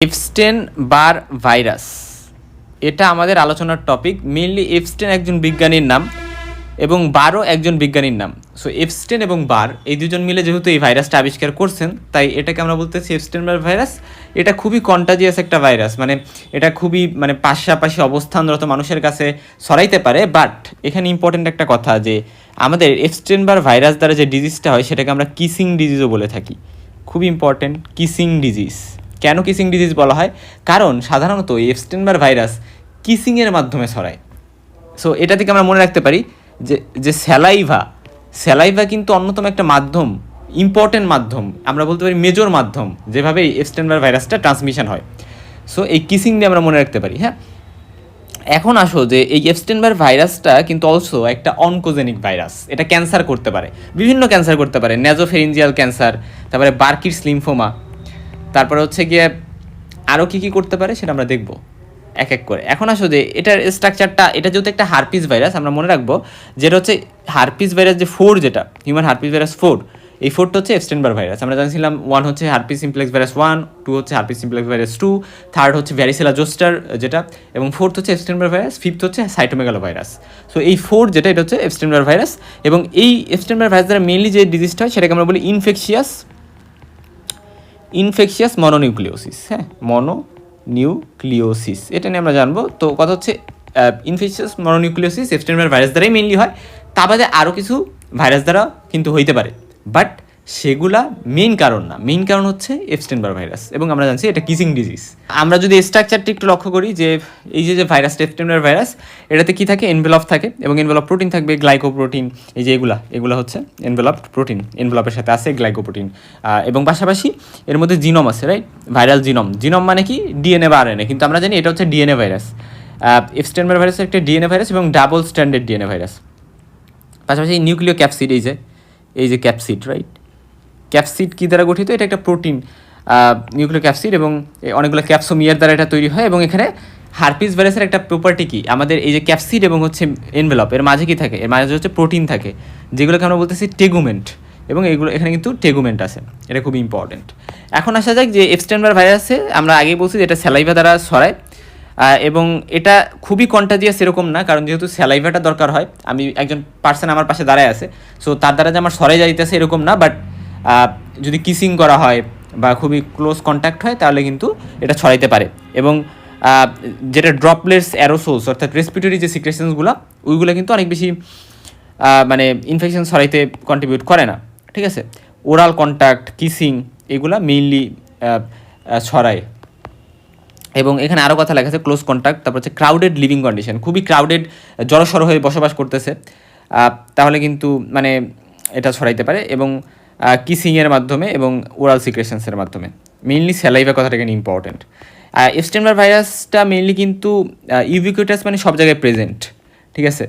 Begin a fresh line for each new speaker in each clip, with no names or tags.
Epstein বার virus, এটা আমাদের আলোচনার টপিক। মেইনলি এপস্টেন একজন বিজ্ঞানীর নাম এবং বারও একজন বিজ্ঞানীর নাম। সো এপস্টেন এবং বার এই দুজন মিলে যেহেতু এই ভাইরাসটা আবিষ্কার করছেন, তাই এটাকে আমরা বলতেছি এপস্টেন বার ভাইরাস। এটা খুবই কন্টাজিয়াস একটা ভাইরাস, মানে এটা খুবই পাশাপাশি অবস্থানরত মানুষের কাছে ছড়াইতে পারে। বাট এখানে ইম্পর্টেন্ট একটা কথা, যে আমাদের এপস্টেন বার ভাইরাস দ্বারা যে ডিজিজটা হয় সেটাকে আমরা কিসিং ডিজিজও বলে থাকি। খুবই ইম্পর্টেন্ট, কিসিং ডিজিজ। কেন কিসিং ডিজিজ বলা হয়? কারণ সাধারণত এই এপস্টেন বার ভাইরাস কিসিংয়ের মাধ্যমে ছড়ায়। সো এটা থেকে আমরা মনে রাখতে পারি যে স্যালাইভা কিন্তু অন্যতম একটা মাধ্যম, ইম্পর্টেন্ট মাধ্যম, আমরা বলতে পারি মেজর মাধ্যম, যেভাবে এই এপস্টেন বার ভাইরাসটা ট্রান্সমিশন হয়। সো এই কিসিং দিয়ে আমরা মনে রাখতে পারি। হ্যাঁ, এখন আসো যে এই এপস্টেন বার ভাইরাসটা কিন্তু অলসো একটা অনকোজেনিক ভাইরাস। এটা ক্যান্সার করতে পারে, বিভিন্ন ক্যান্সার করতে পারে, নেজোফেরিঞ্জিয়াল ক্যান্সার, তারপরে বার্কিটস লিম্ফোমা, তারপরে হচ্ছে গিয়ে আরও কী কী করতে পারে সেটা আমরা দেখব এক এক করে। এখন আসো যে এটার স্ট্রাকচারটা, এটা যেহেতু একটা হারপিস ভাইরাস, আমরা মনে রাখবো যেটা হচ্ছে হারপিস ভাইরাস যে 4, যেটা হিউম্যান হারপিস ভাইরাস 4, এই 4টা হচ্ছে এপস্টেন বার ভাইরাস। আমরা জানছিলাম 1 হচ্ছে হারপিস সিমপ্লেক্স ভাইরাস 1, 2 হচ্ছে হারপিস সিমপ্লেক্স ভাইরাস 2, 3 হচ্ছে ভ্যারিসেলা জোস্টার যেটা, এবং 4th হচ্ছে এপস্টেন বার ভাইরাস, 5th হচ্ছে সাইটোমেগালো ভাইরাস। সো এই 4 যেটা, এটা হচ্ছে এপস্টেন বার ভাইরাস। এবং এই এপস্টেন বার ভাইরাস দ্বারা মেইনলি যে ডিজিজটা হয় সেটাকে আমরা বলি ইনফেকশিয়াস মনোনিউক্লিওসিস। হ্যাঁ, মনোনিউক্লিওসিস, এটা নিয়ে আমরা জানবো। তো কথা হচ্ছে ইনফেকশিয়াস মনোনিউক্লিওসিস এপস্টেন বার ভাইরাস দ্বারাই মেইনলি হয়। তা বাদে আরও কিছু ভাইরাস দ্বারা কিন্তু হইতে পারে, বাট সেগুলা মেইন কারণ না। মেইন কারণ হচ্ছে এপস্টেন বার ভাইরাস, এবং আমরা জানছি এটা কিসিং ডিজিজ। আমরা যদি স্ট্রাকচারটি একটু লক্ষ্য করি, যে এই যে ভাইরাসটা এপস্টেন বার ভাইরাস, এটাতে কি থাকে? এনভেলপ থাকে, এবং এনভেলপ প্রোটিন থাকবে, গ্লাইকোপ্রোটিন। এই যে এগুলা হচ্ছে এনভেলপ প্রোটিন, এনভেলপের সাথে আছে গ্লাইকোপ্রোটিন, এবং পাশাপাশি এর মধ্যে জিনোম আছে, রাইট? ভাইরাল জিনোম মানে কি? ডিএনএ বা আরএনএ, কিন্তু আমরা জানি এটা হচ্ছে ডিএনএ ভাইরাস। এপস্টেন বার ভাইরাস একটা ডিএনএ ভাইরাস এবং ডাবল স্ট্যান্ডার্ড ডিএনএ ভাইরাস। পাশাপাশি নিউক্লিও ক্যাপসিড, এই যে ক্যাপসিড, রাইট? ক্যাপসিড কী দ্বারা গঠিত? এটা একটা প্রোটিন, নিউক্লিও ক্যাপসিড, এবং অনেকগুলো ক্যাপসোমিয়ার দ্বারা এটা তৈরি হয়। এবং এখানে হারপিস ভাইরাসের একটা প্রপার্টি কি, আমাদের এই যে ক্যাপসিড এবং হচ্ছে এনভেলপ, এর মাঝে কি থাকে? এর মাঝে হচ্ছে প্রোটিন থাকে, যেগুলোকে আমরা বলতেছি টেগুমেন্ট, এবং এখানে কিন্তু টেগুমেন্ট আছে। এটা খুবই ইম্পর্টেন্ট। এখন আসা যাক যে এপস্টেন বার ভাইরাসে আমরা আগেই বলছি যে এটা স্যালাইভা দ্বারা ছড়ায়, এবং এটা খুবই কন্টাজিয়াস এরকম না, কারণ যেহেতু স্যালাইভাটা দরকার হয়। আমি একজন পার্সন আমার পাশে দাঁড়ায় আছে, সো তার দ্বারা যে আমার ছড়াই যাইতেছে এরকম না। বাট যদি কিসিং করা হয় বা খুবই ক্লোজ কন্ট্যাক্ট হয়, তাহলে কিন্তু এটা ছড়াইতে পারে। এবং যেটা ড্রপলেটস অ্যারোসোলস, অর্থাৎ রেসপিরেটরি যে সিক্রেশনসগুলো, ওইগুলো কিন্তু অনেক বেশি ইনফেকশন ছড়াইতে কন্ট্রিবিউট করে না। ঠিক আছে, ওরাল কন্ট্যাক্ট, কিসিং, এগুলা মেইনলি ছড়ায়। এবং এখানে আরও কথা লেখা আছে, ক্লোজ কন্ট্যাক্ট, তারপর হচ্ছে ক্রাউডেড লিভিং কন্ডিশন, খুবই ক্রাউডেড, জড়সড় হয়ে বসবাস করতেছে, তাহলে কিন্তু এটা ছড়াইতে পারে। এবং কিসিংয়ের মাধ্যমে এবং ওরাল সিক্রেশনসের মাধ্যমে, মেইনলি স্যালাইভা কথাটা এখানে ইম্পর্টেন্ট। এপস্টেন বার ভাইরাসটা মেইনলি কিন্তু ইউবিকুইটাস, মানে সব জায়গায় প্রেজেন্ট। ঠিক আছে,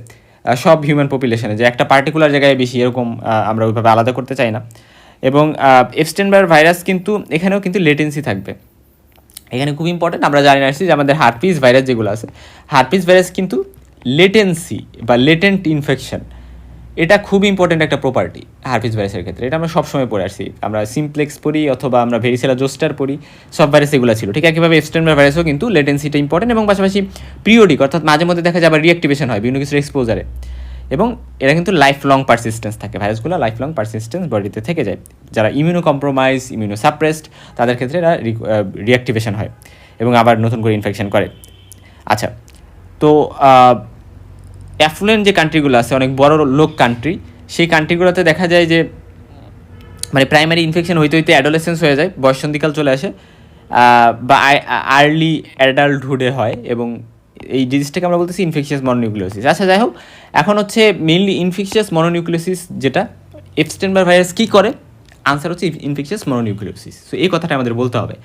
সব হিউম্যান পপুলেশনে, যে একটা পার্টিকুলার জায়গায় বেশি এরকম আমরা ওইভাবে আলাদা করতে চাই না। এবং এপস্টেন বার ভাইরাস কিন্তু এখানেও কিন্তু লেটেন্সি থাকবে। এখানে খুব ইম্পর্টেন্ট, আমরা জানি আসছি যে আমাদের হারপিস ভাইরাস যেগুলো আছে, হারপিস ভাইরাস কিন্তু লেটেন্সি বা লেটেন্ট ইনফেকশন, এটা খুব ইম্পর্টেন্ট একটা প্রপার্টি হারপিস ভাইরাসের ক্ষেত্রে। এটা আমরা সবসময় পড়ে আসছি, আমরা সিমপ্লেক্স পড়ি অথবা আমরা ভেরিসেলা জোস্টার পড়ি, সব ভাইরাস এগুলো ছিল। ঠিক একইভাবে এপস্টেন বার ভাইরাসও কিন্তু লেটেন্সিটা ইম্পর্টেন্ট, এবং পাশাপাশি পিরিয়ডিক, অর্থাৎ মাঝে মধ্যে দেখা যায় আবার রিঅ্যাক্টিভেশন হয় বিভিন্ন কিছুর এক্সপোজারে। এবং এরা কিন্তু লাইফ লং পারসিস্টেন্স থাকে, ভাইরাসগুলো লাইফ লং পারসিস্টেন্স বডিতে থেকে যায়। যারা ইমিউনো কম্প্রোমাইজ, ইমিউনো সাপ্রেসড, তাদের ক্ষেত্রে এরা রিঅ্যাক্টিভেশন হয় এবং আবার নতুন করে ইনফেকশন করে। আচ্ছা, তো অ্যাফ্লুয়েন্ট যে কান্ট্রিগুলো আছে, অনেক বড় লোক কান্ট্রি, সেই কান্ট্রিগুলোতে দেখা যায় যে প্রাইমারি ইনফেকশন হইতে হইতে অ্যাডোলেসেন্স হয়ে যায়, বয়সন্ধিকাল চলে আসে, বা আর্লি অ্যাডাল্টহুডে হয়, এবং এই ডিজিজটাকে আমরা বলতেছি ইনফেকশিয়াস মনোনিউক্লিওসিস। আচ্ছা, যাই হোক, এখন হচ্ছে মেইনলি ইনফেকশিয়াস মনোনিউক্লিওসিস যেটা, এপস্টেন বার ভাইরাস কী করে? আনসার হচ্ছে ইনফেকশিয়াস মনোনিউক্লিওসিস। সো এই কথাটা আমাদের বলতে হবে।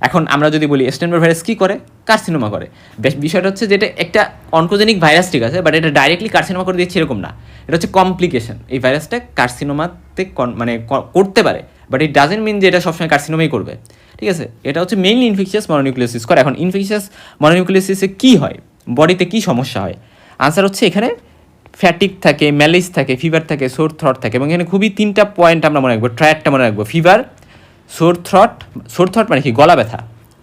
এখন আমরা যদি বলি এপস্টেন বার ভাইরাস কী করে? কার্সিনোমা করে। বিষয়টা হচ্ছে যে এটা একটা অনকোজেনিক ভাইরাস, ঠিক আছে, বাট এটা ডাইরেক্টলি কার্সিনোমা করে দিচ্ছে এরকম না। এটা হচ্ছে কমপ্লিকেশন। এই ভাইরাসটা কার্সিনোমাতে করতে পারে, বাট ইট ডাজেন্ট মিন যে এটা সবসময় কার্সিনোমাই করবে। ঠিক আছে, এটা হচ্ছে মেইনলি ইনফেকশিয়াস মনোনিউক্লিওসিস করে। এখন ইনফেকশিয়াস মনোনিউক্লিওসিসে কী হয়, বডিতে কী সমস্যা হয়? আনসার হচ্ছে এখানে ফ্যাটিক থাকে, ম্যালিস থাকে, ফিভার থাকে, সোর থ্রট থাকে। এবং এখানে খুবই 3টা পয়েন্ট আমরা মনে রাখবো, ট্রায়াডটা মনে রাখবো: ফিভার, সোর থ্রট মানে কি? গলা ব্যথা,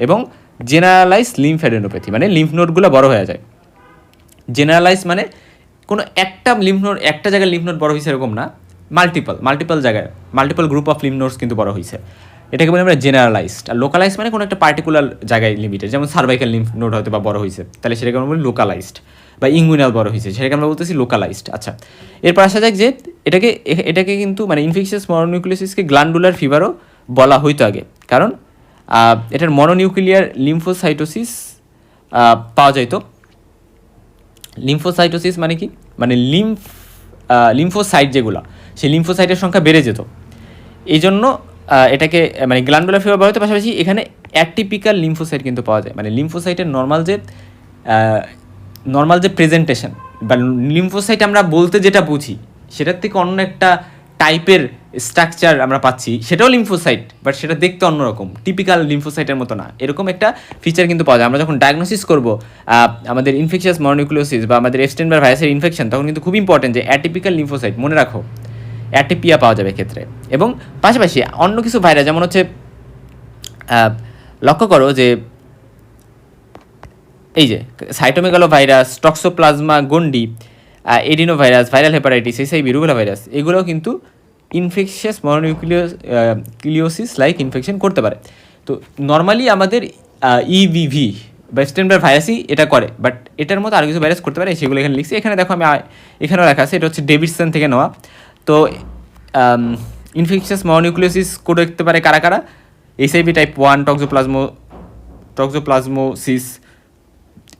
এবং জেনারেলাইজ লিম্ফ্যাডেনোপ্যাথি মানে লিম্ফ নোডগুলো বড় হয়ে যায়। জেনারেলাইজ মানে কোনো একটা লিম্ফ নোড, একটা জায়গায় লিম্ফ নোড বড় হয়েছে এরকম না, মাল্টিপল জায়গায় multiple group of lymph nodes কিন্তু বড় হয়েছে, এটাকে বলি আমরা জেনারেলাইজড। আর লোকালাইজ মানে কোনো একটা পার্টিকুলার জায়গায় লিমিটেড, যেমন সার্ভাইকাল লিম্ফ নোড হয়তো বা বড় হয়েছে, তাহলে সেটাকে আমরা বলি লোকালাইজড, বা ইঙ্গুইনাল বড় হয়েছে সেটাকে আমরা বলতেছি লোকালাইজড। আচ্ছা, এরপর আসা যাক যে এটাকে কিন্তু মানে ইনফেকশাস মনোনিউক্লিওসিসকে গ্ল্যান্ডুলার ফিভারও বলা হইতো আগে, কারণ এটার মনোনিউক্লিয়ার লিম্ফোসাইটোসিস পাওয়া যাইতো। লিম্ফোসাইটোসিস মানে কি, মানে লিম্ফোসাইট যেগুলো, সেই লিম্ফোসাইটের সংখ্যা বেড়ে যেত, এই জন্য এটাকে মানে গ্ল্যান্ডুলার ফিভার বলা হতো। পাশাপাশি এখানে অ্যাটিপিক্যাল লিম্ফোসাইট কিন্তু পাওয়া যায়, মানে লিম্ফোসাইটের নর্মাল যে প্রেজেন্টেশন বা লিম্ফোসাইট আমরা বলতে যেটা বুঝি সেটার থেকে অন্য একটা টাইপের স্ট্রাকচার আমরা পাচ্ছি, সেটাও লিম্ফোসাইট, বাট সেটা দেখতে অন্যরকম, টিপিক্যাল লিম্ফোসাইটের মতো না, এরকম একটা ফিচার কিন্তু পাওয়া যায়। আমরা যখন ডায়াগনোসিস করবো আমাদের ইনফেকশাস মনোনিউক্লিওসিস বা আমাদের এপস্টেইন-বার ভাইরাসের ইনফেকশন, তখন কিন্তু খুব ইম্পর্টেন্ট যে অ্যাটিপিক্যাল লিম্ফোসাইট মনে রাখো, অ্যাটিপিয়া পাওয়া যাবে ক্ষেত্রে। এবং পাশাপাশি অন্য কিছু ভাইরাস যেমন হচ্ছে লক্ষ্য করো যে এই যে সাইটোমেগালো ভাইরাস, টক্সোপ্লাজমা গন্ডি, adeno virus, viral hepatitis, HIV, rubella virus, এগুলোও কিন্তু ইনফেকশাস মনোনিউক্লিওসিস লাইক ইনফেকশন করতে পারে। তো নর্মালি আমাদের ইভিভি বা এপস্টেইন-বার ভাইরাসই এটা করে, বাট এটার মতো আরও কিছু ভাইরাস করতে পারে, সেগুলো এখানে লিখছি। এখানে দেখো আমি এখানেও লেখা আছে, এটা হচ্ছে ডেভিডসন থেকে নেওয়া। তো ইনফেকশাস মনোনিউক্লিওসিস করে দেখতে পারে কারা কারা, HIV type 1, toxoplasmosis,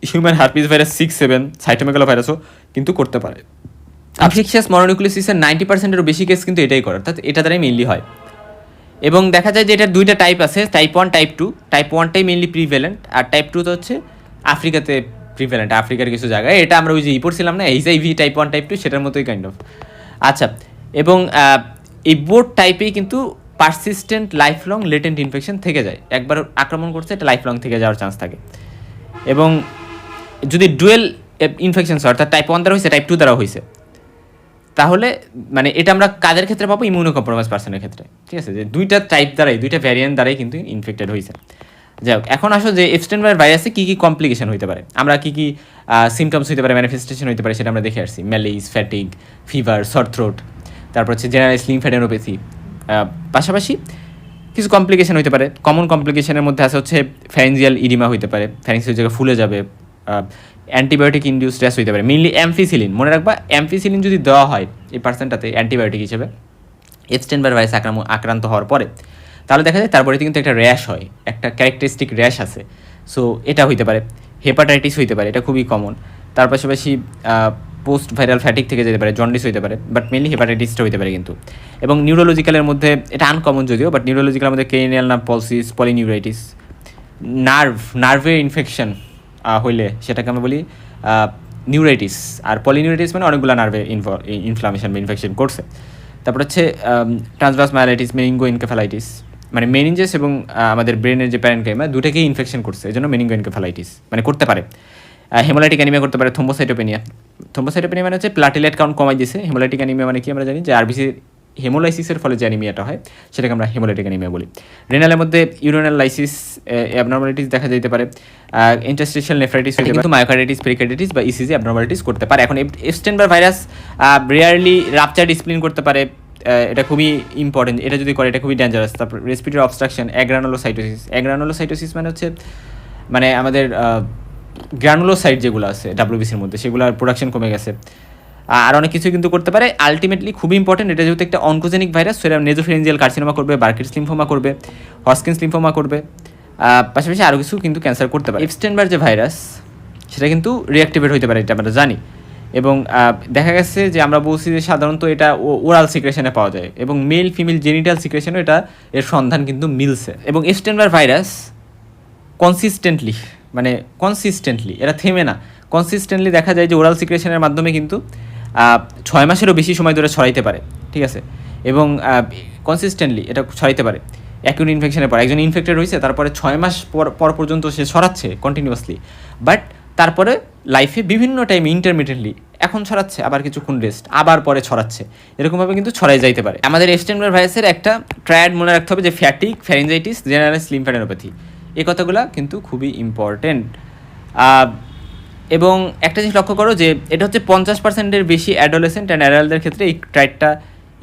human herpes virus 6-7, সাইটোমেগালো ভাইরাসও কিন্তু করতে পারে। ইনফেকশাস মনোনিউক্লিওসিসের 90%-এরও বেশি কেস কিন্তু এটাই করে, অর্থাৎ এটা দ্বারাই মেইনলি হয়। এবং দেখা যায় যে এটার দুইটা টাইপ আছে, টাইপ 1, টাইপ 2। টাইপ 1টাই মেইনলি প্রিভ্যালেন্ট, আর টাইপ 2 তো হচ্ছে আফ্রিকাতে প্রিভ্যালেন্ট, আফ্রিকার কিছু জায়গায়। এটা আমরা ওই যে পড়ছিলাম না এইচআইভি টাইপ 1, টাইপ 2, সেটার মতোই কাইন্ড অফ। আচ্ছা, এবং এই বোথ টাইপেই কিন্তু persistent life long latent infection থেকে যায়, একবার আক্রমণ করছে এটা লাইফ লং থেকে যাওয়ার চান্স থাকে। এবং যদি ডুয়েল ইনফেকশন হয়, অর্থাৎ টাইপ 1 দ্বারা হয়েছে, টাইপ 2 দ্বারা হয়েছে, তাহলে মানে এটা আমরা কাদের ক্ষেত্রে পাবো, ইমিউনো কম্প্রোমাইজ পার্সনের ক্ষেত্রে, ঠিক আছে, যে দুইটা টাইপ দ্বারাই, দুইটা ভ্যারিয়েন্ট দ্বারাই কিন্তু ইনফেক্টেড হয়েছে। যাই হোক, এখন আসো যে এপস্টেইন-বার ভাইরাসে কী কী কমপ্লিকেশন হতে পারে, আমরা কী কী সিমটমস হতে পারে, ম্যানিফেস্টেশন হতে পারে, সেটা আমরা দেখে আসছি। ম্যালেজ, ফ্যাটিগ, ফিভার, সর থ্রোট, তারপর হচ্ছে জেনারেলাইজ লিম্ফ্যাডেনোপ্যাথি। পাশাপাশি কিছু কমপ্লিকেশন হতে পারে, কমন কমপ্লিকেশনের মধ্যে আছে হচ্ছে ফ্যারিঞ্জিয়াল ইডিমা হতে পারে, ফ্যারিংসের জায়গায় ফুলে যাবে, অ্যান্টিবায়োটিক ইনডিউস র্যাশ হতে পারে, মেইনলি অ্যাম্ফিসিলিন। মনে রাখবা, অ্যাম্ফিসিলিন যদি দেওয়া হয় এই পার্সেন্টটাতে অ্যান্টিবায়োটিক হিসেবে এপস্টেইন-বার ভাইরাস আক্রান্ত হওয়ার পরে, তাহলে দেখা যায় তারপরে কিন্তু একটা র্যাশ হয়, একটা ক্যারেক্টারিস্টিক র্যাশ আছে। সো এটা হইতে পারে, হেপাটাইটিস হইতে পারে, এটা খুবই কমন। তার পাশাপাশি পোস্ট ভাইরাল ফ্যাটিক থেকে যেতে পারে, জন্ডিস হইতে পারে, বাট মেইনলি হেপাটাইটিসটা হইতে পারে কিন্তু। এবং নিউরোলজিক্যালের মধ্যে এটা আনকমন যদিও, বাট নিউরোলজিক্যালের মধ্যে ক্রেনিয়াল নার্ভ পলসিস, পলিনিউরাইটিস, নার্ভের ইনফেকশন হইলে সেটাকে আমরা বলি নিউরাইটিস। আর পলিনিউরাইটিস মানে অনেকগুলো নার্ভে ইনফ্লামেশন বা ইনফেকশন করছে। তারপর হচ্ছে ট্রান্সভার্স মায়ালাইটিস, মেনিঙ্গো এনকেফালাইটিস, মানে মেনিনজেস এবং আমাদের ব্রেনের যে প্যারেনকাইমা দুটাকেই ইনফেকশন করছে, এই জন্য মেনিঙ্গো এনকেফালাইটিস মানে করতে পারে। হেমোলাইটিক অ্যানিমিয়া করতে পারে, থ্রোম্বোসাইটোপেনিয়া মানে হচ্ছে প্লাটিলেট কাউন্ট কমাই দিয়েছে। হেমোলাইটিক অ্যানিমিয়া মানে কি আমরা জানি যে আরবিসি হেমোলাইসিসের ফলে যে অ্যানিমিয়াটা হয় সেটাকে আমরা হেমোলাইটিক অ্যানিমিয়া বলি। রেনালের মধ্যে ইউরিনাল লাইসিস অ্যাবনর্মালিটিস দেখা যেতে পারে, ইন্টারস্টিশিয়াল নেফ্রাইটিস হতে পারে, কিন্তু মায়োকার্ডাইটিস, পেরিকার্ডাইটিস বা ইসিজি অ্যাবনর্মালিটিস করতে পারে। এখন এপস্টেইন-বার ভাইরাস রেয়ারলি রাপচার ডিসপ্লিন করতে পারে, এটা খুবই ইম্পর্টেন্ট, এটা যদি করে এটা খুবই ডেঞ্জারাস। তারপর রেসপিরেটরি অবস্ট্রাকশন, অ্যাগ্রানুলোসাইটোসিস মানে হচ্ছে মানে আমাদের গ্রানুলোসাইট যেগুলো আছে ডাব্লিউবিসির মধ্যে সেগুলোর প্রোডাকশন কমে গেছে, আর অনেক কিছু কিন্তু করতে পারে। আলটিমেটলি খুবই ইম্পর্টেন্ট, এটা যেহেতু একটা অনকোজেনিক ভাইরাস, সেটা নেজোফেরেঞ্জিয়াল কার্সিনোমা করবে, বার্কিটস লিম্ফোমা করবে, হজকিন্স লিম্ফোমা করবে, পাশাপাশি আরও কিছু কিন্তু ক্যান্সার করতে পারে। এপস্টেইন-বার যে ভাইরাস সেটা কিন্তু রিঅ্যাক্টিভেট হতে পারে, এটা আমরা জানি। এবং দেখা গেছে যে আমরা বলছি যে সাধারণত এটা ওরাল সিক্রেশনে পাওয়া যায়, এবং মেল ফিমেল জেনিটাল সিক্রেশনও এটা এর সন্ধান কিন্তু মিলছে। এবং এপস্টেইন-বার ভাইরাস কনসিস্টেন্টলি এরা থেমে না, কনসিস্টেন্টলি দেখা যায় যে ওরাল সিক্রেশনের মাধ্যমে কিন্তু 6 মাসেরও বেশি সময় ধরে ছড়াইতে পারে, ঠিক আছে। এবং কনসিস্টেন্টলি এটা ছড়াইতে পারে। অ্যাকিউট ইনফেকশনের পর একজন ইনফেক্টেড হয়েছে, তারপরে 6 মাস পর পর্যন্ত সে ছড়াচ্ছে কন্টিনিউয়াসলি, বাট তারপরে লাইফে বিভিন্ন টাইমে ইন্টারমিডিয়েটলি এখন ছড়াচ্ছে, আবার কিছুক্ষণ রেস্ট, আবার পরে ছড়াচ্ছে, এরকমভাবে কিন্তু ছড়াই যাইতে পারে। আমাদের এপস্টেইন-বার ভাইরাসের একটা ট্রায়াড মনে রাখতে হবে যে ফ্যাটিক, ফ্যারিঞ্জাইটিস, জেনারেলাইজ লিম্ফ্যাডেনোপ্যাথি, এই কথাগুলো কিন্তু খুবই ইম্পর্টেন্ট। এবং একটা জিনিস লক্ষ্য করো যে এটা হচ্ছে 50%-এর বেশি অ্যাডোলেসেন্ট অ্যান্ড অ্যাডাল্টদের ক্ষেত্রে এই ট্রাইটটা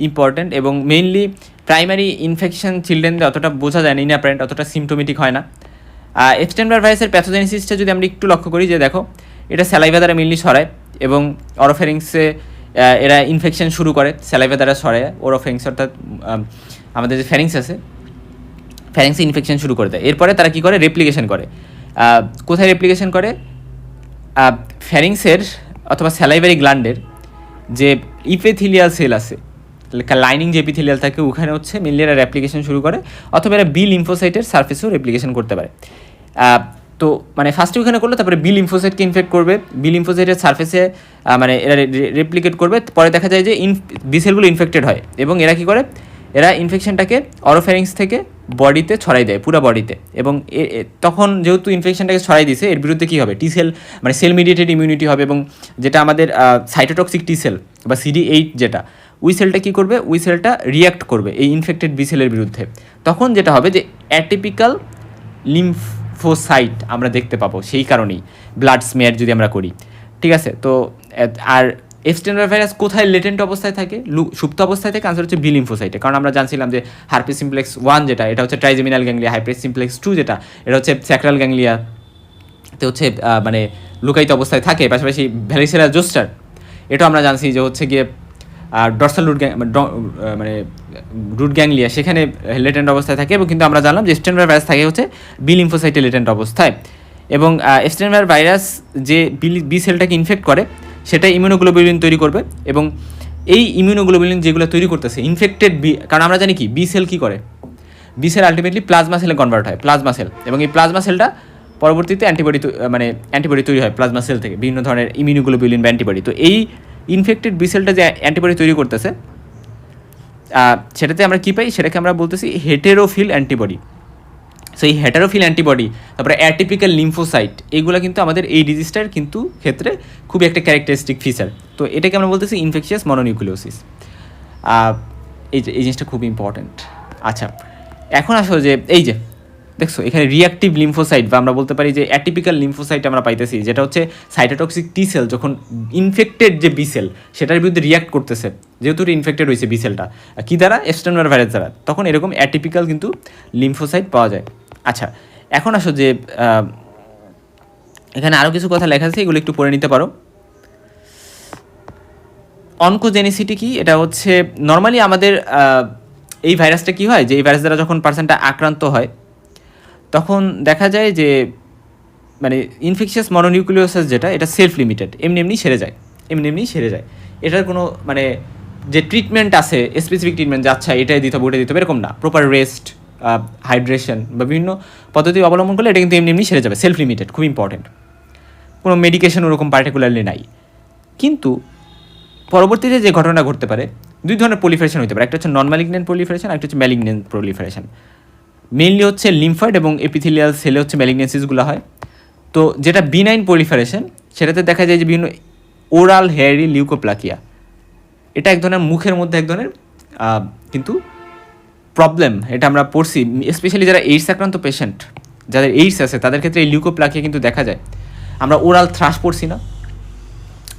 ইম্পর্টেন্ট, এবং মেইনলি প্রাইমারি ইনফেকশন চিলড্রেনদের অতটা বোঝা যায় না, ইনঅ্যাপারেন্ট, অতটা সিমটোমেটিক হয় না। এপস্টেইন-বার ভাইরাসের প্যাথোজেনেসিসটা যদি আমরা একটু লক্ষ্য করি যে দেখো এটা স্যালাইভা দ্বারা মেইনলি ছড়ায়, এবং অরোফেরিংসে এরা ইনফেকশন শুরু করে, স্যালাইভা দ্বারা ছড়ায়। ওরোফেরিংস অর্থাৎ আমাদের যে ফ্যারিংস আছে, ফ্যারিংসে ইনফেকশন শুরু করে দেয়। এরপরে তারা কী করে, রেপ্লিকেশন করে। কোথায় রেপ্লিকেশন করে? ফ্যারিংসের অথবা স্যালাইভারি গ্ল্যান্ডের যে ইপিথেলিয়াল সেল আছে, লাইনিং যে এপিথেলিয়াল থাকে, ওখানে হচ্ছে মেনলি এরা রেপ্লিকেশন শুরু করে, অথবা এরা বি লিম্ফোসাইটের সার্ফেসেও রেপ্লিকেশন করতে পারে। তো মানে ফার্স্টে ওখানে করলো, তারপরে বি লিম্ফোসাইটকে ইনফেক্ট করবে, বি লিম্ফোসাইটের সার্ফেসে মানে এরা রেপ্লিকেট করবে। পরে দেখা যায় যে বি সেলগুলো ইনফেক্টেড হয়, এবং এরা কী করে, এরা ইনফেকশনটাকে অরোফ্যারিংস থেকে বডিতে ছড়াই দেয়, পুরো বডিতে। এবং তখন যেহেতু ইনফেকশনটাকে ছড়াই দিছে, এর বিরুদ্ধে কী হবে, টি সেল মানে সেল মিডিয়েটেড ইমিউনিটি হবে, এবং যেটা আমাদের সাইটোটক্সিক টি সেল বা CD8 যেটা, ওই সেলটা কী করবে, ওই সেলটা রিয়াক্ট করবে এই ইনফেক্টেড বি সেলের বিরুদ্ধে। তখন যেটা হবে যে অ্যাটিপিক্যাল লিম্ফোসাইট আমরা দেখতে পাবো, সেই কারণেই ব্লাড স্মেয়ার যদি আমরা করি, ঠিক আছে। তো আর এপস্টেইন-বার ভাইরাস কোথায় লেটেন্ট অবস্থায় থাকে, সুপ্ত অবস্থায় থাকে? আনসার হচ্ছে বি লিম্ফোসাইটে। কারণ আমরা জানছিলাম যে হারপিস সিমপ্লেক্স 1 যেটা, এটা হচ্ছে ট্রাইজেমিনাল গ্যাংলিয়া, হারপিস সিমপ্লেক্স 2 যেটা, এটা হচ্ছে স্যাক্রাল গ্যাংলিয়া তে হচ্ছে মানে লুকায়িত অবস্থায় থাকে। পাশাপাশি ভ্যারিসেলা জোস্টার, এটাও আমরা জানছি যে হচ্ছে গিয়ে ডর্সাল মানে রুট গ্যাংলিয়া, সেখানে লেটেন্ট অবস্থায় থাকে। এবং কিন্তু আমরা জানলাম যে এপস্টেইন-বার ভাইরাস থাকে হচ্ছে বি লিম্ফোসাইটে লেটেন্ট অবস্থায়। এবং এপস্টেইন-বার ভাইরাস যে বি সেলটাকে ইনফেক্ট করে, সেটা ইমিউনোগ্লোবুলিন তৈরি করবে, এবং এই ইমিউনোগ্লোবুলিন যেগুলো তৈরি করতেছে ইনফেক্টেড বি, কারণ আমরা জানি কি বি সেল কী করে, বি সেল আলটিমেটলি প্লাজমা সেলে কনভার্ট হয়, প্লাজমা সেল। এবং এই প্লাজমা সেলটা পরবর্তীতে অ্যান্টিবডি তৈরি হয় প্লাজমা সেল থেকে, বিভিন্ন ধরনের ইমিউনোগ্লোবুলিন বা অ্যান্টিবডি। তো এই ইনফেক্টেড বি সেলটা যে অ্যান্টিবডি তৈরি করতেছে, সেটাতে আমরা কী পাই, সেটাকে আমরা বলতেছি হেটেরোফিল অ্যান্টিবডি। সো এই হেটারোফিল অ্যান্টিবডি, তারপরে অ্যাটিপিক্যাল লিম্ফোসাইট, এইগুলো কিন্তু আমাদের এই ডিজিজটার কিন্তু ক্ষেত্রে খুবই একটা ক্যারেক্টারিস্টিক ফিচার। তো এটাকে আমরা বলতেছি ইনফেকশিয়াস মনোনিউক্লিওসিস। এই জিনিসটা খুব ইম্পর্ট্যান্ট। আচ্ছা, এখন আসো যে এই যে দেখছো এখানে রিয়াক্টিভ লিম্ফোসাইট, বা আমরা বলতে পারি যে অ্যাটিপিক্যাল লিম্ফোসাইট আমরা পাইতেছি, যেটা হচ্ছে সাইটোটক্সিক টি সেল যখন ইনফেক্টেড যে বি সেল, সেটার বিরুদ্ধে রিয়াক্ট করতেছে, যেহেতু ইনফেক্টেড হয়েছে বি সেলটা কী দ্বারা, এপস্টেইন-বার ভাইরাস দ্বারা, তখন এরকম অ্যাটিপিক্যাল কিন্তু লিম্ফোসাইট পাওয়া যায়। আচ্ছা, এখন আসো যে এখানে আরও কিছু কথা লেখা আছে, এগুলো একটু পড়ে নিতে পারো। অনকোজেনিসিটি কি? এটা হচ্ছে নর্মালি আমাদের এই ভাইরাসটা কী হয়, যে এই ভাইরাস দ্বারা যখন পার্সনটা আক্রান্ত হয়, তখন দেখা যায় যে মানে ইনফেকশিয়াস মনোনিউক্লিওসিস যেটা, এটা সেলফ লিমিটেড, এমনি সেরে যায়। এটার কোনো মানে যে ট্রিটমেন্ট আছে, স্পেসিফিক ট্রিটমেন্ট, যে আচ্ছা এটাই দিতে হবে, ওটাই দিতে হবে, এরকম না। প্রপার রেস্ট, হাইড্রেশন বা বিভিন্ন পদ্ধতি অবলম্বন করলে এটা কিন্তু এমনি সেরে যাবে, সেলফ লিমিটেড, খুব ইম্পর্টেন্ট। কোনো মেডিকেশন ওরকম পার্টিকুলারলি নাই। কিন্তু পরবর্তীতে যে ঘটনা ঘটতে পারে, দুই ধরনের প্রলিফারেশন হতে পারে, একটা হচ্ছে নন ম্যালিগন্যান্ট প্রলিফারেশন, একটা হচ্ছে ম্যালিগন্যান্ট প্রলিফারেশন। মেইনলি হচ্ছে লিম্ফয়েড এবং এপিথেলিয়াল সেলে হচ্ছে ম্যালিগনেন্সিসগুলো হয়। তো যেটা বিনাইন প্রলিফারেশন, সেটাতে দেখা যায় যে বিভিন্ন ওরাল হেয়ারি লিউকোপ্লাকিয়া, এটা এক ধরনের মুখের মধ্যে এক ধরনের কিন্তু প্রবলেম, এটা আমরা পড়ছি, স্পেশালি যারা এইডস আক্রান্ত পেশেন্ট, যাদের এইডস আছে, তাদের ক্ষেত্রে এই লিউকোপ্লাকিয়া কিন্তু দেখা যায়। আমরা ওরাল থ্রাশ পড়ছি না,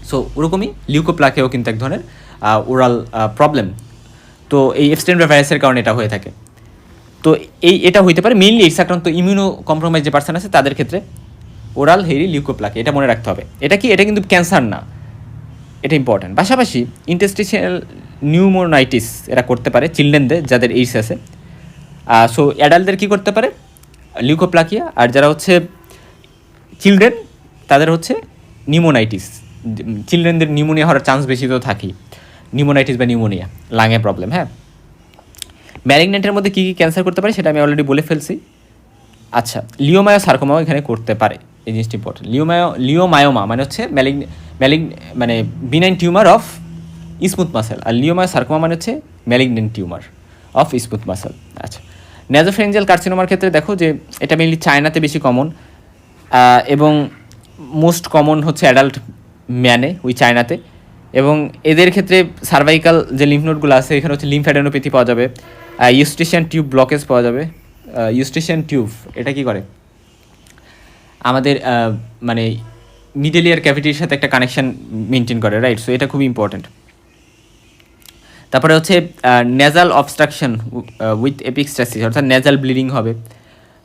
সো ওরকমই লিউকোপ্লাকিয়াও কিন্তু এক ধরনের ওরাল প্রবলেম। তো এই এপস্টেইন-বার ভাইরাসের কারণে এটা হয়ে থাকে। তো এটা হইতে পারে মেইনলি এইডস আক্রান্ত ইমিউনো কম্প্রোমাইজ যে পার্সন আছে, তাদের ক্ষেত্রে ওরাল হেরি লিউকোপ্লাকিয়া, এটা মনে রাখতে হবে। এটা কিন্তু ক্যান্সার না, এটা ইম্পর্ট্যান্ট। পাশাপাশি ইন্টেস্টিশনাল নিউমোনাইটিস এরা করতে পারে চিলড্রেনদের, যাদের এইডস আছে। সো অ্যাডাল্টদের কী করতে পারে, লিউকোপ্লাকিয়া। আর যারা হচ্ছে চিলড্রেন, তাদের হচ্ছে নিউমোনাইটিস। চিলড্রেনদের নিউমোনিয়া হওয়ার চান্স বেশি তো থাকেই, নিউমোনাইটিস বা নিউমোনিয়া, লাঙে প্রবলেম। হ্যাঁ, ম্যালিগন্যান্টের মধ্যে কী কী ক্যান্সার করতে পারে সেটা আমি অলরেডি বলে ফেলছি। আচ্ছা, লিওমায়োসার্কোমাও এখানে করতে পারে, এই জিনিসটি ইম্পর্টেন্ট। লিওমায়োমা মানে হচ্ছে মানে benign tumour of smooth muscle, আর লিওমায়োসার্কোমা মানে হচ্ছে malignant tumour of smooth muscle. আচ্ছা, নেজোফ্যারিঞ্জিয়াল কার্সিনোমার ক্ষেত্রে দেখো যে এটা মেইনলি চায়নাতে বেশি কমন, এবং মোস্ট কমন হচ্ছে অ্যাডাল্ট ম্যানে, ওই চায়নাতে। এবং এদের ক্ষেত্রে সার্ভাইকাল যে লিম্ফনোডগুলো আছে, এখানে হচ্ছে লিম্ফ্যাডেনোপ্যাথি পাওয়া যাবে, ইউস্টেশিয়ান টিউব ব্লকেজ পাওয়া যাবে। ইউস্টেশিয়ান টিউব এটা কী করে, আমাদের মানে মিডল ইয়ার ক্যাভিটির সাথে একটা কানেকশন মেনটেন করে, রাইট? সো এটা খুবই ইম্পর্ট্যান্ট। তারপরে হচ্ছে নেজাল অবস্ট্রাকশন উইথ এপিক্সট্যাসিস, অর্থাৎ নেজাল ব্লিডিং হবে।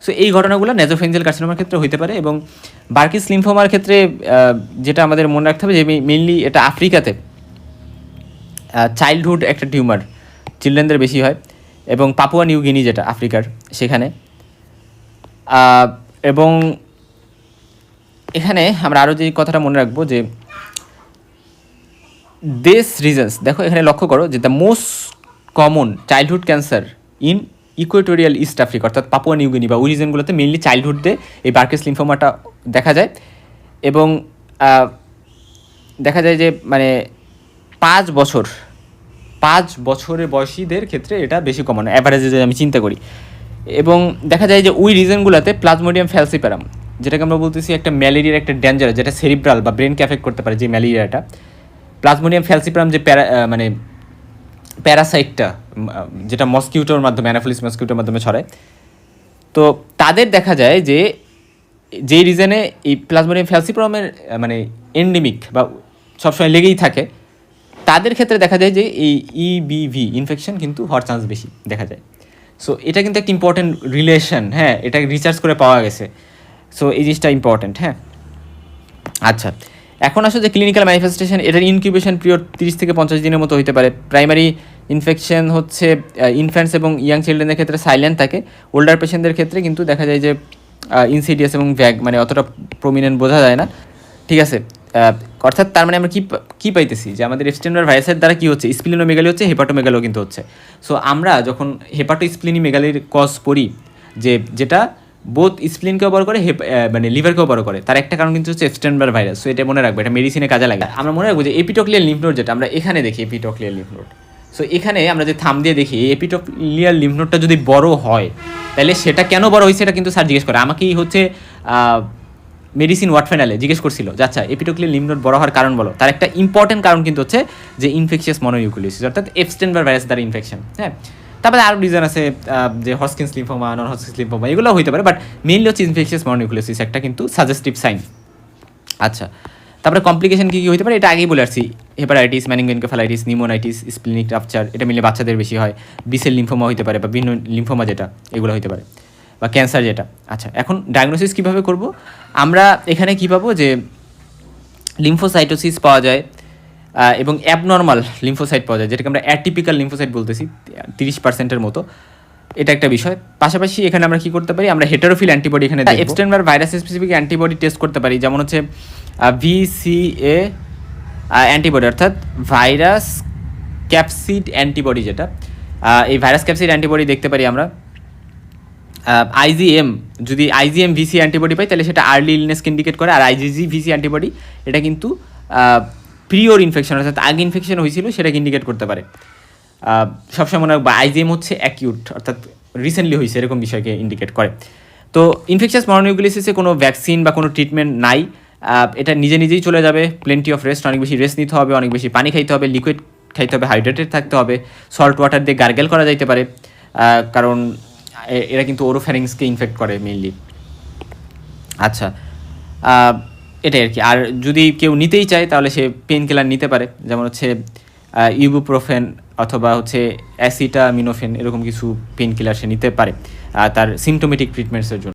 সো এই ঘটনাগুলো নেজোফেঞ্জিয়াল কার্সিনোমার ক্ষেত্রে হতে পারে। এবং বার্কিস লিম্ফোমার ক্ষেত্রে যেটা আমাদের মনে রাখতে হবে যে মেইনলি এটা আফ্রিকাতে চাইল্ডহুড একটা টিউমার, চিলড্রেনদের বেশি হয়, এবং পাপুয়া নিউ গিনি যেটা আফ্রিকার সেখানে। এবং এখানে আমরা আরও যে কথাটা মনে রাখবো যে দিস রিজনস, দেখো এখানে লক্ষ্য করো যে the most common childhood cancer in Equatorial east Africa, অর্থাৎ পাপুয়া নিউ গিনি বা ওই রিজনগুলোতে মেনলি চাইল্ডহুডে এই বার্কিস লিম্ফোমাটা দেখা যায়। এবং দেখা যায় যে মানে 5 বছরের বয়সীদের ক্ষেত্রে এটা বেশি কমন, অ্যাভারেজে যদি আমি চিন্তা করি। এবং দেখা যায় যে ওই রিজনগুলোতে প্লাজমোডিয়াম ফ্যালসিপারাম, যেটাকে আমরা বলতেছি একটা ম্যালেরিয়ার একটা ডেঞ্জার, যেটা সেরিব্রাল বা ব্রেনকে অ্যাফেক্ট করতে পারে, যে ম্যালেরিয়াটা, প্লাজমোডিয়াম ফ্যালসিপারাম যে মানে প্যারাসাইটটা যেটা মস্কিউটোর মাধ্যমে, অ্যানাফিলিস মস্কিউটোর মাধ্যমে ছড়ায়, তো তাদের দেখা যায় যে যেই রিজনে এই প্লাজমোডিয়াম ফ্যালসিপারামের মানে এন্ডেমিক বা সবসময় লেগেই থাকে, তাদের ক্ষেত্রে দেখা যায় যে এই ইবিভি ইনফেকশন কিন্তু হওয়ার চান্স বেশি দেখা যায়। সো এটা কিন্তু একটা ইম্পর্টেন্ট রিলেশন, হ্যাঁ, এটা রিসার্চ করে পাওয়া গেছে। সো এই জিনিসটা ইম্পর্টেন্ট, হ্যাঁ। আচ্ছা, এখন আসলে যে ক্লিনিক্যাল ম্যানিফেস্টেশন, এটার ইনকিউবেশন পিরিয়ড 30 থেকে 50 দিনের মতো হতে পারে। প্রাইমারি ইনফেকশন হচ্ছে ইনফ্যান্টস এবং ইয়াং চিলড্রেনদের ক্ষেত্রে সাইলেন্ট থাকে। ওল্ডার পেশেন্টদের ক্ষেত্রে কিন্তু দেখা যায় যে ইনসিডিয়াস এবং ভ্যাগ, মানে অতটা প্রমিনেন্ট বোঝা যায় না, ঠিক আছে। অর্থাৎ তার মানে আমরা কী পাইতেছি যে আমাদের এপস্টেইন-বার ভাইরাসের দ্বারা কী হচ্ছে, স্প্লিনোমেগালি হচ্ছে, হেপাটোমেগালিও কিন্তু হচ্ছে। সো আমরা যখন হেপাটোস্প্লিনোমেগালির কজ পড়ি, যেটা বোথ স্প্লিনকেও বড় করে মানে লিভারকেও বড় করে, তার একটা কারণ কিন্তু হচ্ছে এপস্টেইন-বার ভাইরাস। সো এটা মনে রাখবো, এটা মেডিসিনে কাজে লাগে। আমরা মনে রাখবো যে এপিটোক্লিয়াল লিম্ফ নোড, যেটা আমরা এখানে দেখি এপিটোক্লিয়াল লিম্ফ নোড, সো এখানে আমরা যে থাম দিয়ে দেখি এই এপিটোক্লিয়াল লিম্ফ নোডটা যদি বড় হয়, তাহলে সেটা কেন বড় হয়েছে এটা কিন্তু স্যার জিজ্ঞেস করে আমাকেই, হচ্ছে মেডিসিন ওয়ার্ডফাইনালে জিজ্ঞেস করছিল যে আচ্ছা এপিটোক্লিয়াল লিম্ফ নোড বড় হওয়ার কারণ বলো। তার একটা ইম্পর্টেন্ট কারণ কিন্তু হচ্ছে যে ইনফেকশিয়াস মনোনিউক্লিওসিস, অর্থাৎ এপস্টেইন-বার ভাইরাস দ্বারা ইনফেকশন, হ্যাঁ। তারপরে আরও রিজন আছে যে Hodgkin's lymphoma, non Hodgkin's lymphoma, এগুলো হতে পারে, বাট মেইনলি হচ্ছে ইনফেকশিয়াস মনোনিউক্লিওসিস একটা কিন্তু সাজেস্টিভ সাইন। আচ্ছা, তারপরে কমপ্লিকেশন কী কী হতে পারে এটা আগেই বলে আসছি, হেপাটাইটিস, মেনিনগোএনকেফালাইটিস, নিউমোনাইটিস, স্প্লিনিক রাপচার, এটা মিলে বাচ্চাদের বেশি হয়। বিসেল লিম্ফোমা হতে পারে বা বিভিন্ন লিম্ফোমা যেটা, এগুলো হতে পারে, বা ক্যান্সার যেটা। আচ্ছা, এখন ডায়াগনোসিস কীভাবে করব আমরা? এখানে কী পাবো যে লিম্ফোসাইটোসিস পাওয়া যায় এবং অ্যাবনর্মাল লিম্ফোসাইট পাওয়া যায়, যেটাকে আমরা অ্যাটিপিক্যাল লিম্ফোসাইট বলতেছি 30%-এর মতো, এটা একটা বিষয়। পাশাপাশি এখানে আমরা কী করতে পারি, আমরা হেটারোফিল অ্যান্টিবডি এখানে এপস্টেইন-বার ভাইরাস স্পেসিফিক অ্যান্টিবডি টেস্ট করতে পারি, যেমন হচ্ছে VCA অ্যান্টিবডি, অর্থাৎ ভাইরাস ক্যাপসিড অ্যান্টিবডি, যেটা এই ভাইরাস ক্যাপসিড অ্যান্টিবডি দেখতে পারি আমরা। IgM, যদি IgM VC অ্যান্টিবডি পাই তাহলে সেটা আর্লি ইলনেসকে ইন্ডিকেট করে, আর IgG VC অ্যান্টিবডি এটা কিন্তু প্রিওর ইনফেকশন, অর্থাৎ আগে ইনফেকশন হয়েছিল সেটাকে ইন্ডিকেট করতে পারে। সবসময় মনে রাখবা IgM হচ্ছে অ্যাকিউট, অর্থাৎ রিসেন্টলি হয়েছে এরকম বিষয়কে ইন্ডিকেট করে। তো ইনফেকশাস মনোনিউক্লিওসিসে কোনো ভ্যাকসিন বা কোনো ট্রিটমেন্ট নাই, এটা নিজেই চলে যাবে। প্লেন্টি অফ রেস্ট, অনেক বেশি রেস্ট নিতে হবে, অনেক বেশি পানি খাইতে হবে, লিকুইড খাইতে হবে, হাইড্রেটেড থাকতে হবে, সল্ট ওয়াটার দিয়ে গার্গেল করা যাইতে পারে, কারণ এরা কিন্তু ওরোফ্যারিংসকে ইনফেক্ট করে মেইনলি। আচ্ছা, এটাই আর কি। আর যদি কেউ নিতেই চায় তাহলে সে পেন কিলার নিতে পারে, যেমন হচ্ছে ইবুপ্রোফেন অথবা হচ্ছে অ্যাসিটামিনোফেন, এরকম কিছু পেন কিলার সে নিতে পারে তার সিমটোমেটিক ট্রিটমেন্টসের জন্য।